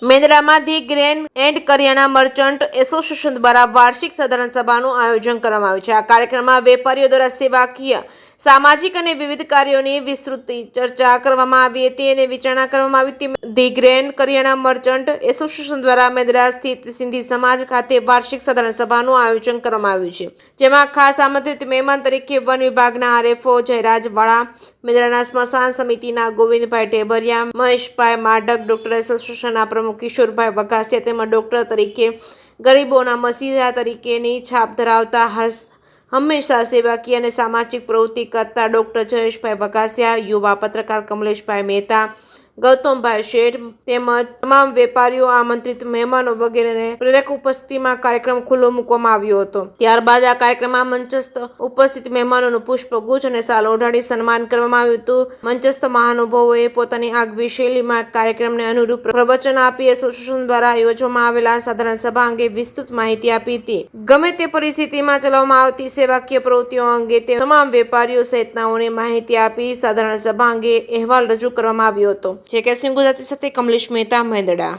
મેંદડામાં the grain and કરિયાણા merchant association દ્વારા વાર્ષિક સાધારણ સભાનું આયોજન કરવામાં આવ્યું છે। આ કાર્યક્રમમાં વેપારીઓ દ્વારા સેવાકીય, સામાજિક અને વિવિધ કાર્યોની વિસ્તૃત ચર્ચા કરવામાં આવી હતી અને વિચારણા કરવામાં આવી હતી। ધી ગ્રેન કરિયાણા મર્ચન્ટ એસોસિએશન દ્વારા મેંદડા સ્થિત સિંધી સમાજ ખાતે વાર્ષિક સાધારણ સભાનું આયોજન કરવામાં આવ્યું છે, જેમાં ખાસ આમંત્રિત મહેમાન તરીકે વન વિભાગના આરએફઓ જયરાજ વાળા, મેંદડાના સ્મશાન સમિતિના ગોવિંદભાઈ ઢેબરિયા, મહેશભાઈ માડક, ડોક્ટર એસોસિએશનના પ્રમુખ કિશોરભાઈ વઘાસિયા તેમજ ડોક્ટર તરીકે, ગરીબોના મસીહા તરીકેની છાપ ધરાવતા હંમેશા સેવાકીય અને સામાજિક પ્રવૃત્તિ કરતા ડોક્ટર જયેશભાઈ વઘાસિયા, યુવા પત્રકાર કમલેશભાઈ મહેતા, ગૌતમભાઈ શેઠ તેમજ તમામ વેપારીઓ, આમંત્રિત મહેમાનો વગેરેને પ્રેરક ઉપસ્થિતિમાં કાર્યક્રમ ખુલ્લો મૂકવામાં આવ્યો હતો। ત્યારબાદ આ કાર્યક્રમમાં મંચસ્થ ઉપસ્થિત મહેમાનોનું પુષ્પગુચ્છ અને શાલ ઓઢાડી સન્માન કરવામાં આવ્યું હતું। મંચસ્થ મહાનુભાવોએ પોતાની આગવી શૈલીમાં કાર્યક્રમને અનુરૂપ પ્રવચન આપી એસોસિએશન દ્વારા યોજવામાં આવેલા સાધારણ સભા અંગે વિસ્તૃત માહિતી આપી હતી। ગમે તે પરિસ્થિતિમાં ચલાવવામાં આવતી સેવાકીય પ્રવૃત્તિઓ અંગે તમામ વેપારીઓ સહિતનાઓને માહિતી આપી સાધારણ સભા અંગે અહેવાલ રજૂ કરવામાં આવ્યો હતો। જે કે સિંહ ગુજરાતી સાથે કમલેશ મહેતા, મેંદડા।